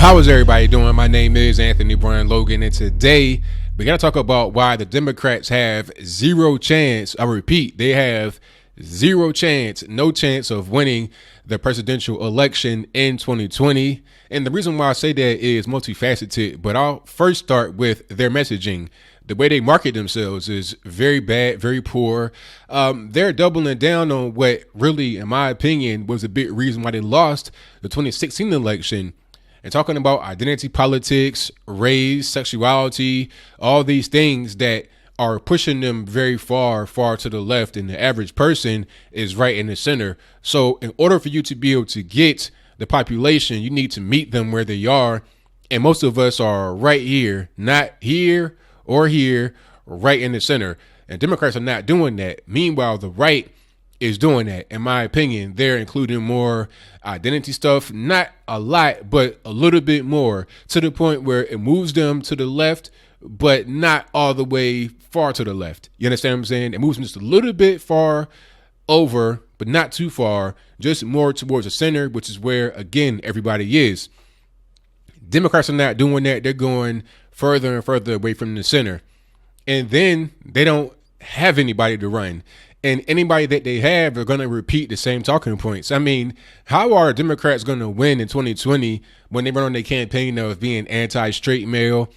How is everybody doing? My name is Anthony Brian Logan, and today we got to talk about why the Democrats have zero chance. I repeat, they have zero chance, no chance of winning the presidential election in 2020. And the reason why I say that is multifaceted, but I'll first start with their messaging. The way they market themselves is very bad, very poor. They're doubling down on what really, in my opinion, was a big reason why they lost the 2016 election. And talking about identity politics, race, sexuality, all these things that are pushing them very far to the left, and the average person is right in the center. So in order for you to be able to get the population, you need to meet them where they are. And most of us are right here, not here or here, right in the center. And Democrats are not doing that. Meanwhile, the right is doing that. In my opinion, they're including more identity stuff, not a lot, but a little bit more, to the point where it moves them to the left, but not all the way far to the left. You understand what I'm saying? It moves them just a little bit far over, but not too far, just more towards the center, which is where, again, everybody is. Democrats are not doing that. They're going further and further away from the center. And then they don't have anybody to run. And anybody that they have are going to repeat the same talking points. I mean, how are Democrats going to win in 2020 when they run on their campaign of being anti-straight male,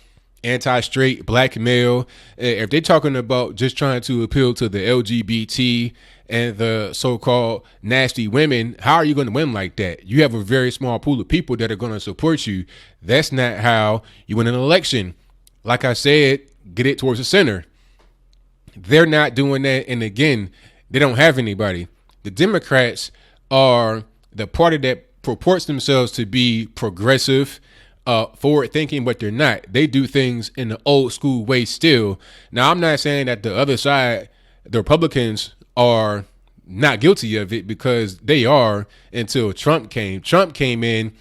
anti-straight black male? If they're talking about just trying to appeal to the LGBT and the so-called nasty women, how are you going to win like that? You have a very small pool of people that are going to support you. That's not how you win an election. Like I said, get it towards the center. They're not doing that. And again, they don't have anybody. The Democrats are the party that purports themselves to be progressive, forward thinking, but they're not. They do things in the old school way still. Now, I'm not saying that the other side, the Republicans, are not guilty of it, because they are, until Trump came. Trump came in,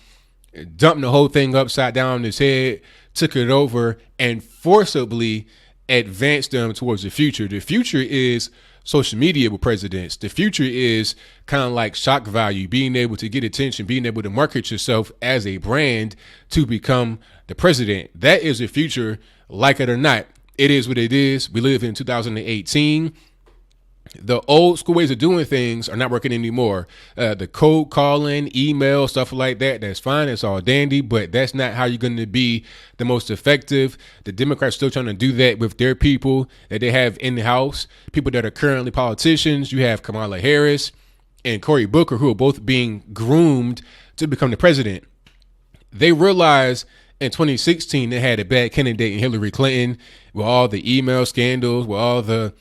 dumped the whole thing upside down on his head, took it over, and forcibly advance them towards the future. The future is social media with presidents. The future is kind of like shock value, being able to get attention, being able to market yourself as a brand to become the president. That is the future, like it or not. It is what it is. We live in 2018. The old school ways of doing things are not working anymore. The cold calling, email, stuff like that, that's fine. It's all dandy, but that's not how you're going to be the most effective. The Democrats are still trying to do that with their people that they have in the House, people that are currently politicians. You have Kamala Harris and Cory Booker, who are both being groomed to become the president. They realized in 2016 they had a bad candidate in Hillary Clinton, with all the email scandals, with all the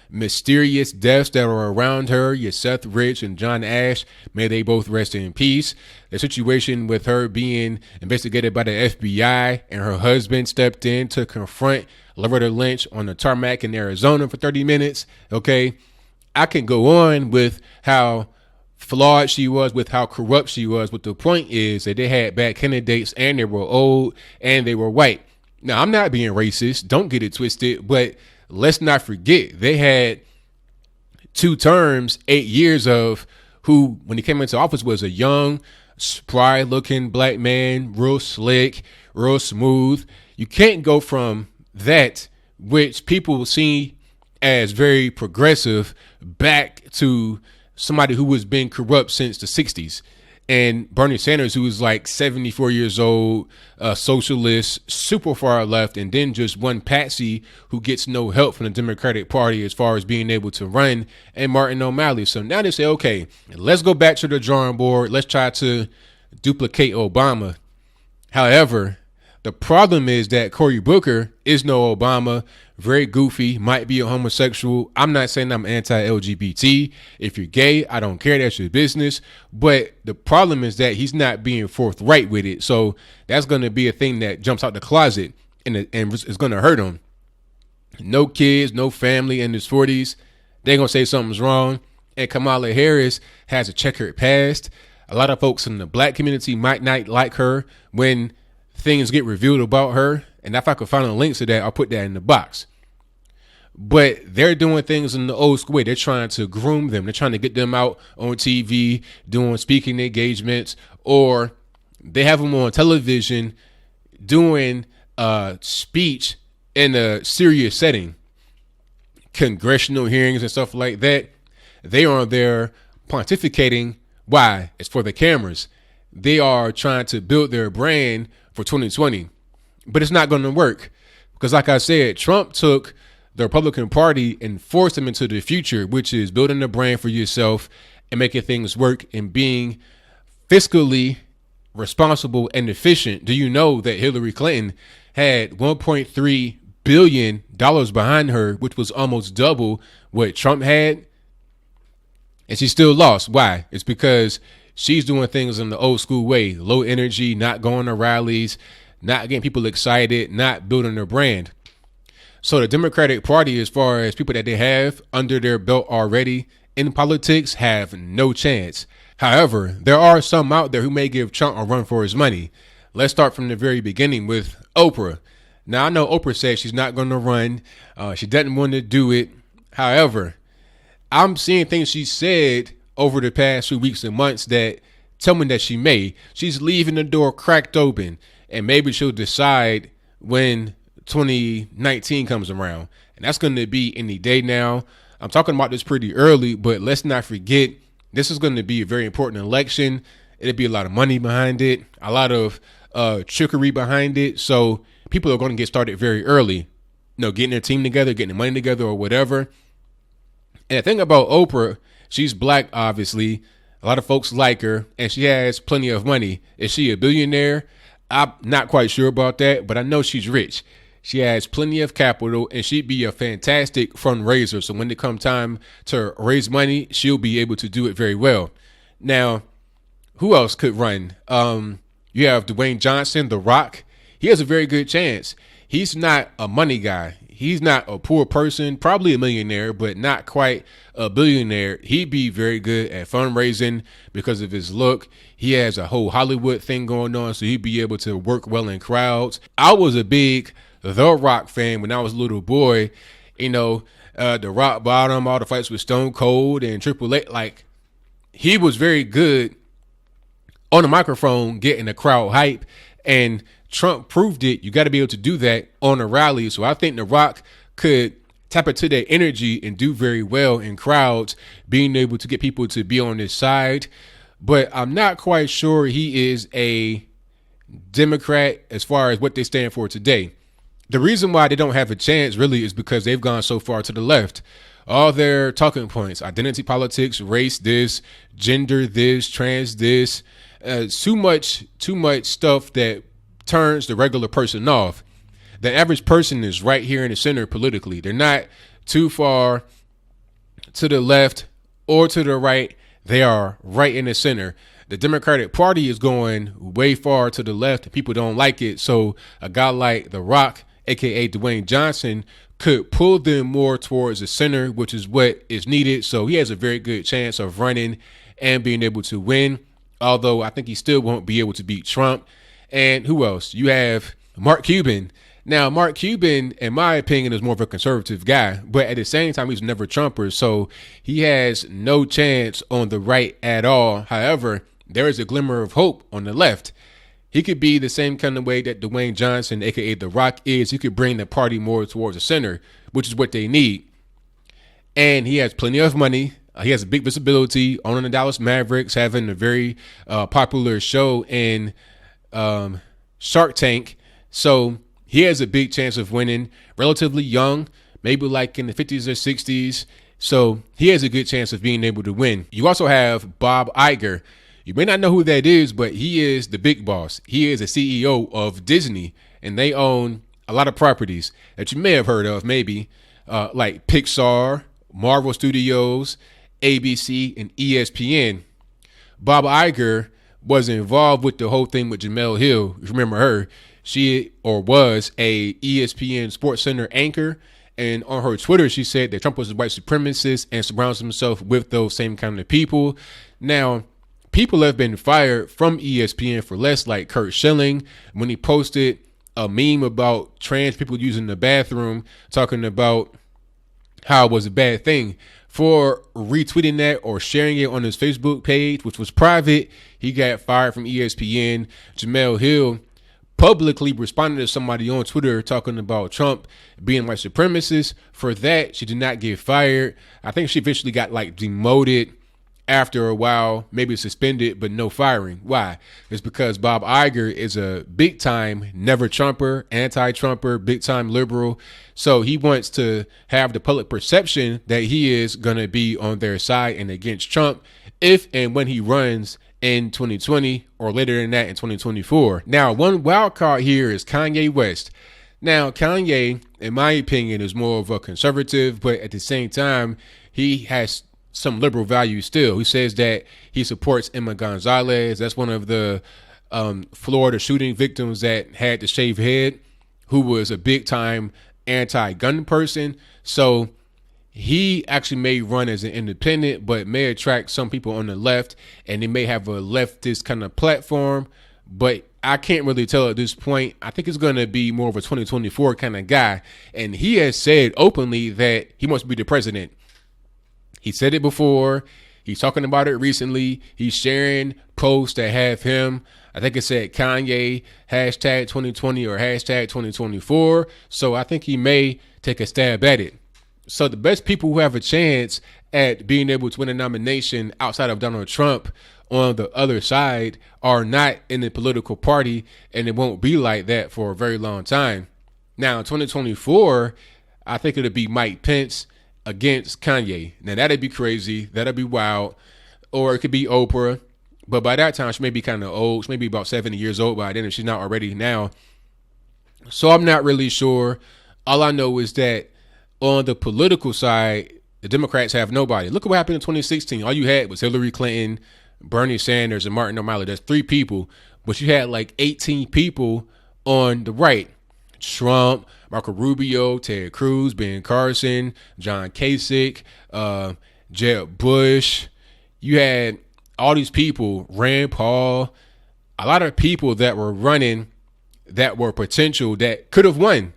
mysterious deaths that are around her. Your Seth Rich and John Ash, may they both rest in peace. The situation with her being investigated by the FBI, and her husband stepped in to confront Loretta Lynch on the tarmac in Arizona for 30 minutes. Okay, I can go on with how flawed she was, with how corrupt she was, but the point is that they had bad candidates, and they were old, and they were white. Now, I'm not being racist, don't get it twisted, but let's not forget, they had 2 terms, 8 years of who, when he came into office, was a young, spry looking black man, real slick, real smooth. You can't go from that, which people see as very progressive, back to somebody who was been corrupt since the 60s. And Bernie Sanders, who was like 74 years old, a socialist, super far left, and then just one patsy who gets no help from the Democratic Party as far as being able to run, and Martin O'Malley. So now they say, okay, let's go back to the drawing board. Let's try to duplicate Obama. However, the problem is that Cory Booker is no Obama, very goofy, might be a homosexual. I'm not saying I'm anti-LGBT. If you're gay, I don't care. That's your business. But the problem is that he's not being forthright with it. So that's going to be a thing that jumps out the closet, and it's going to hurt him. No kids, no family, in his 40s. They're going to say something's wrong. And Kamala Harris has a checkered past. A lot of folks in the black community might not like her when things get revealed about her. And if I could find a link to that, I'll put that in the box. But they're doing things in the old school way. They're trying to groom them. They're trying to get them out on TV, doing speaking engagements, or They have him on television doing a speech in a serious setting, congressional hearings and stuff like that. They are there pontificating. Why? It's for the cameras. They are trying to build their brand for 2020, but it's not going to work because, like I said, Trump took the Republican Party and forced them into the future, which is building a brand for yourself and making things work and being fiscally responsible and efficient. Do you know that Hillary Clinton had $1.3 billion behind her, which was almost double what Trump had? And she still lost. Why? It's because she's doing things in the old school way, low energy, not going to rallies, not getting people excited, not building their brand. So the Democratic Party, as far as people that they have under their belt already in politics, have no chance. However, there are some out there who may give Trump a run for his money. Let's start from the very beginning with Oprah. Now, I know Oprah said she's not going to run. She doesn't want to do it. However, I'm seeing things she said over the past few weeks and months that tell me that she may. She's leaving the door cracked open, and maybe she'll decide when 2019 comes around. And that's going to be any day now. I'm talking about this pretty early, but let's not forget, this is going to be a very important election. It'll be a lot of money behind it, a lot of trickery behind it. So people are going to get started very early, getting their team together, getting the money together or whatever. And the thing about Oprah, she's black, obviously. A lot of folks like her, and she has plenty of money. Is she a billionaire? I'm not quite sure about that, but I know she's rich. She has plenty of capital, and she'd be a fantastic fundraiser. So when it comes time to raise money, she'll be able to do it very well. Now, who else could run? You have Dwayne Johnson, The Rock. He has a very good chance. He's not a money guy. He's not a poor person, probably a millionaire, but not quite a billionaire. He'd be very good at fundraising because of his look. He has a whole Hollywood thing going on, so he'd be able to work well in crowds. I was a big The Rock fan when I was a little boy. The Rock Bottom, all the fights with Stone Cold and Triple H. Like, he was very good on the microphone, getting the crowd hype, and Trump proved it. You got to be able to do that on a rally. So I think The Rock could tap into that energy and do very well in crowds, being able to get people to be on his side. But I'm not quite sure he is a Democrat as far as what they stand for today. The reason why they don't have a chance really is because they've gone so far to the left. All their talking points, identity politics, race this, gender this, trans this, too much stuff that turns the regular person off. The average person is right here in the center politically. They're not too far to the left or to the right. They are right in the center. The Democratic Party is going way far to the left. People don't like it. So a guy like The Rock, aka Dwayne Johnson, could pull them more towards the center, which is what is needed. So he has a very good chance of running and being able to win. Although I think he still won't be able to beat Trump. And who else? You have Mark Cuban. Now, Mark Cuban, in my opinion, is more of a conservative guy, but at the same time, he's never Trumper. So he has no chance on the right at all. However, there is a glimmer of hope on the left. He could be the same kind of way that Dwayne Johnson, aka The Rock, is. He could bring the party more towards the center, which is what they need. And he has plenty of money. He has a big visibility, owning the Dallas Mavericks, having a very popular show in Shark Tank. So he has a big chance of winning. Relatively young, maybe like in the 50s or 60s. So he has a good chance of being able to win. You also have Bob Iger. You may not know who that is, but he is the big boss. He is a CEO of Disney, and they own a lot of properties that you may have heard of, maybe like Pixar, Marvel Studios, ABC, and ESPN. Bob Iger was involved with the whole thing with Jemele Hill. If you remember her, she was a ESPN Sports Center anchor. And on her Twitter, she said that Trump was a white supremacist and surrounds himself with those same kind of people. Now, people have been fired from ESPN for less, like Kurt Schilling, when he posted a meme about trans people using the bathroom, talking about how it was a bad thing for retweeting that or sharing it on his Facebook page, which was private. He got fired from ESPN. Jemele Hill publicly responded to somebody on Twitter talking about Trump being white supremacist. For that, she did not get fired. I think she eventually got like demoted after a while, maybe suspended, but no firing. Why? It's because Bob Iger is a big time never Trumper, anti-Trumper, big time liberal. So he wants to have the public perception that he is going to be on their side and against Trump if and when he runs in 2020 or later than that in 2024. Now, one wild card here is Kanye West. Now, Kanye, in my opinion, is more of a conservative, but at the same time, he has some liberal values still. He says that he supports Emma Gonzalez. That's one of the Florida shooting victims that had the shaved head, who was a big time anti-gun person. So he actually may run as an independent, but may attract some people on the left, and they may have a leftist kind of platform. But I can't really tell at this point. I think it's going to be more of a 2024 kind of guy. And he has said openly that he wants to be the president. He said it before. He's talking about it recently. He's sharing posts that have him. I think it said Kanye hashtag 2020 or hashtag 2024. So I think he may take a stab at it. So the best people who have a chance at being able to win a nomination outside of Donald Trump on the other side are not in the political party, and it won't be like that for a very long time. Now, in 2024, I think it'll be Mike Pence against Kanye. Now, that'd be crazy. That'd be wild. Or it could be Oprah. But by that time, she may be kind of old. She may be about 70 years old by then if she's not already now. So I'm not really sure. All I know is that on the political side, the Democrats have nobody. Look at what happened in 2016. All you had was Hillary Clinton, Bernie Sanders, and Martin O'Malley. That's 3 people. But you had like 18 people on the right. Trump, Marco Rubio, Ted Cruz, Ben Carson, John Kasich, Jeb Bush. You had all these people, Rand Paul, a lot of people that were running that were potential that could have won.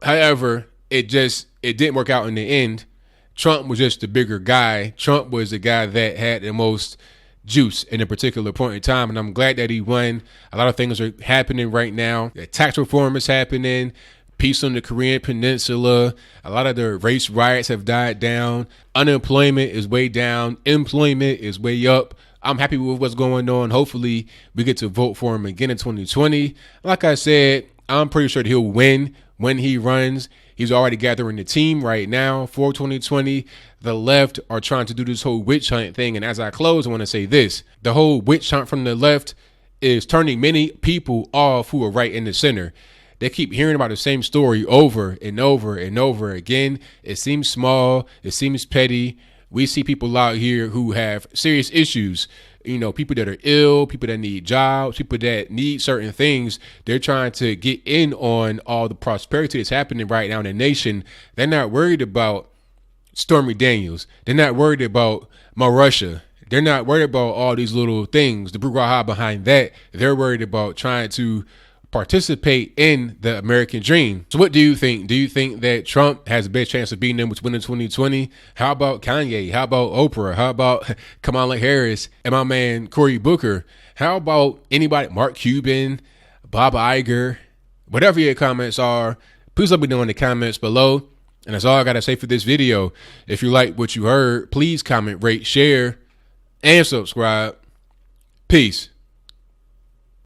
However, it didn't work out in the end. Trump was just the bigger guy. Trump was the guy that had the most juice in a particular point in time, and I'm glad that he won. A lot of things are happening right now. The tax reform is happening. Peace on the Korean Peninsula. A lot of the race riots have died down. Unemployment is way down. Employment is way up. I'm happy with what's going on. Hopefully, we get to vote for him again in 2020. Like I said, I'm pretty sure that he'll win when he runs. He's already gathering the team right now for 2020. The left are trying to do this whole witch hunt thing. And as I close, I want to say this. The whole witch hunt from the left is turning many people off who are right in the center. They keep hearing about the same story over and over and over again. It seems small. It seems petty. We see people out here who have serious issues. You know, people that are ill, people that need jobs, people that need certain things. They're trying to get in on all the prosperity that's happening right now in the nation. They're not worried about Stormy Daniels. They're not worried about Marussia. They're not worried about all these little things, the brouhaha behind that. They're worried about trying to participate in the American dream. So what do you think? Do you think that Trump has the best chance of beating them with winning 2020? How about Kanye? How about Oprah? How about Kamala Harris and my man Cory Booker? How about anybody, Mark Cuban, Bob Iger? Whatever your comments are, please let me know in the comments below. And that's all I got to say for this video. If you like what you heard, please comment, rate, share, and subscribe. Peace.